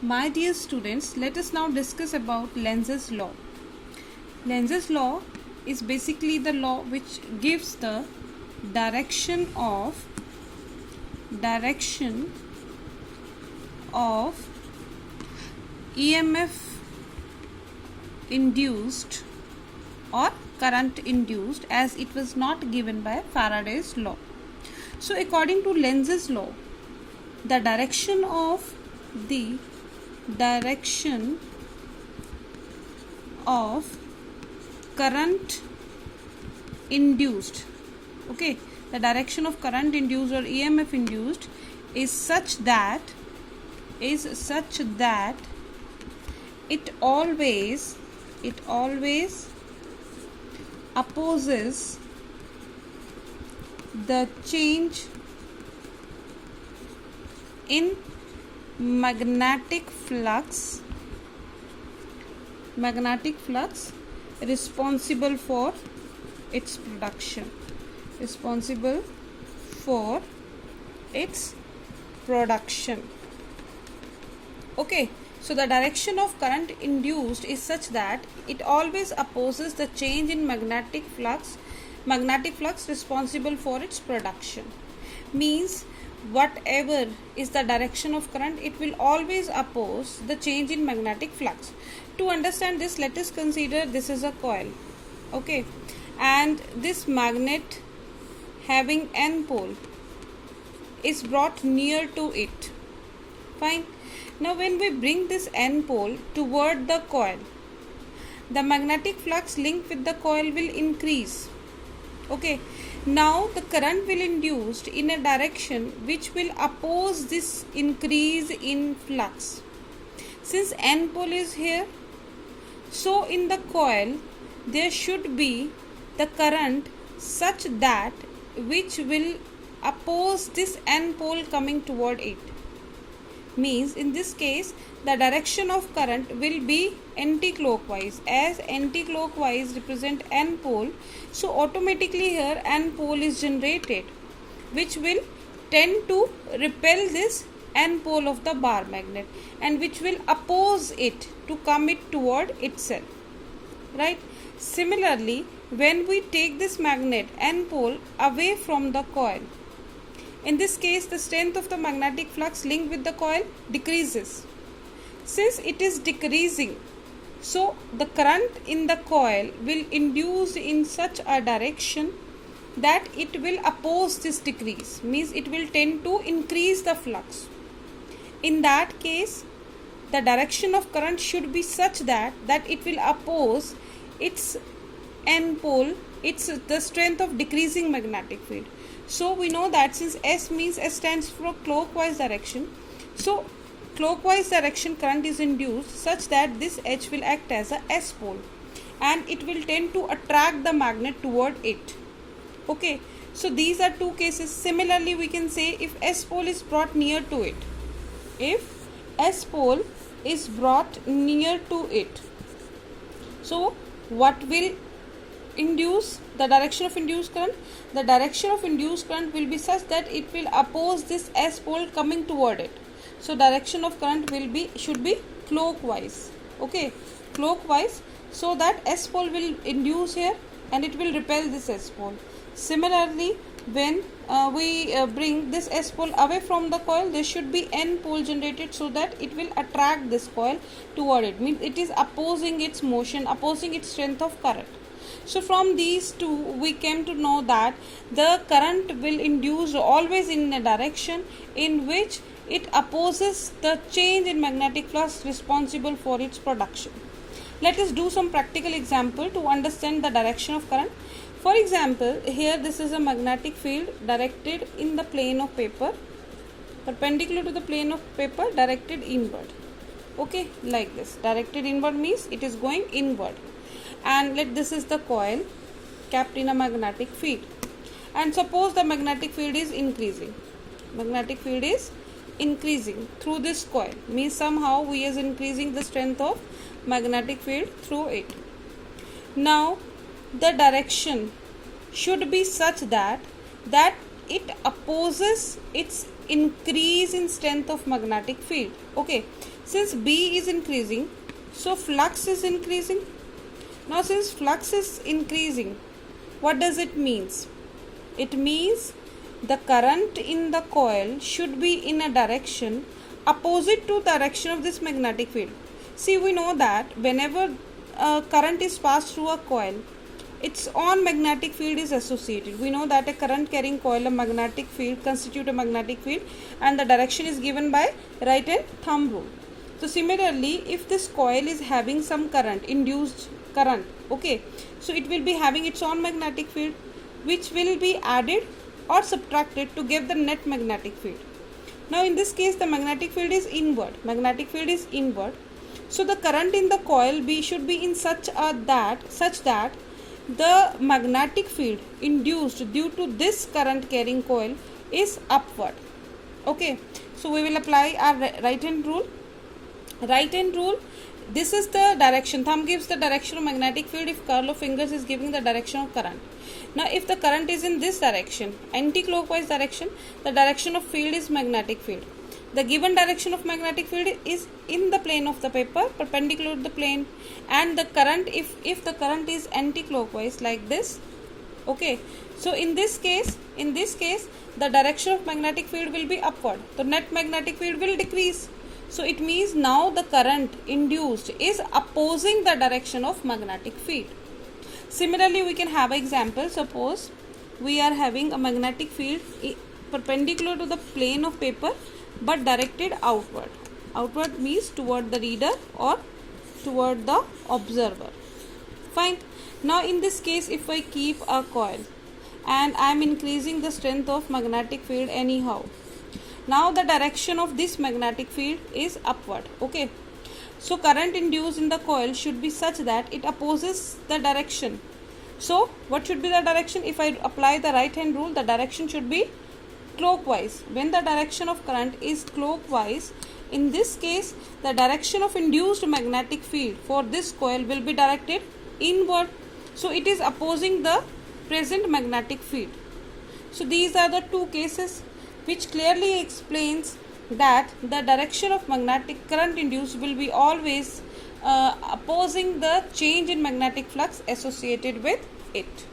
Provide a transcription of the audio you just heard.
My dear students, let us now discuss about Lenz's law. Lenz's law is basically the law which gives the direction of EMF induced or current induced, as it was not given by Faraday's law. So according to Lenz's law, the direction of current induced, the direction of current induced or EMF induced is such that it always opposes the change in magnetic flux responsible for its production. So the direction of current induced is such that it always opposes the change in magnetic flux responsible for its production. Means whatever is the direction of current, it will always oppose the change in magnetic flux. To understand this, let us consider this is a coil, and this magnet having N pole is brought near to it. Fine. Now when we bring this N pole toward the coil, the magnetic flux linked with the coil will increase. Now the current will induced in a direction which will oppose this increase in flux. Since N pole is here, so in the coil there should be the current such that which will oppose this N pole coming toward it. Means in this case the direction of current will be anti-clockwise, as anti-clockwise represent N pole, so automatically here N pole is generated which will tend to repel this N pole of the bar magnet and which will oppose it to come it toward itself, right? Similarly, when we take this magnet N pole away from the coil, in this case the strength of the magnetic flux linked with the coil decreases. Since it is decreasing, so the current in the coil will induce in such a direction that it will oppose this decrease, means it will tend to increase the flux. In that case, the direction of current should be such that it will oppose its N pole, the strength of decreasing magnetic field. So we know that since S stands for clockwise direction, so clockwise direction current is induced such that this H will act as a S pole and it will tend to attract the magnet toward it. So these are two cases. Similarly, we can say if S pole is brought near to it, so what will induce the direction of induced current? The direction of induced current will be such that it will oppose this S pole coming toward it. So direction of current should be clockwise. Clockwise, so that S pole will induce here and it will repel this S pole. Similarly, when we bring this S pole away from the coil, there should be N pole generated so that it will attract this coil toward it. Means it is opposing its motion, opposing its strength of current. So from these two we came to know that the current will induce always in a direction in which it opposes the change in magnetic flux responsible for its production. Let us do some practical example to understand the direction of current. For example, here this is a magnetic field directed in the plane of paper, perpendicular to the plane of paper, directed inward. Like this. Directed inward means it is going inward. And this is the coil kept in a magnetic field. And suppose the magnetic field is increasing. Through this coil. Means somehow we is increasing the strength of magnetic field through it. Now the direction should be such that it opposes its increase in strength of magnetic field. Since B is increasing, so flux is increasing. Now since flux is increasing, what does it means? It means the current in the coil should be in a direction opposite to direction of this magnetic field. See, we know that whenever current is passed through a coil, its own magnetic field is associated. We know that a current carrying coil, a magnetic field, constitute a magnetic field, and the direction is given by right and thumb rule. So similarly, if this coil is having some current, induced current, okay, so it will be having its own magnetic field, which will be added or subtracted to give the net magnetic field. Now in this case, the magnetic field is inward. Magnetic field is inward. So the current in the coil B should be in such that the magnetic field induced due to this current carrying coil is upward. Okay, so we will apply our right hand rule. Right hand rule, this is the direction. Thumb gives the direction of magnetic field if curl of fingers is giving the direction of current. Now if the current is in this direction, anti-clockwise direction, the direction of field is magnetic field. The given direction of magnetic field is in the plane of the paper, perpendicular to the plane, and the current, if the current is anti-clockwise like this, okay, so in this case the direction of magnetic field will be upward. The net magnetic field will decrease. So it means now the current induced is opposing the direction of magnetic field. Similarly, we can have an example. Suppose we are having a magnetic field perpendicular to the plane of paper but directed outward. Outward means toward the reader or toward the observer. Fine. Now in this case, if I keep a coil and I am increasing the strength of magnetic field anyhow, now the direction of this magnetic field is upward. Okay, so current induced in the coil should be such that it opposes the direction. So what should be the direction? If I apply the right hand rule, the direction should be clockwise. When the direction of current is clockwise, in this case the direction of induced magnetic field for this coil will be directed inward. So it is opposing the present magnetic field. So these are the two cases which clearly explains that the direction of magnetic current induced will be always opposing the change in magnetic flux associated with it.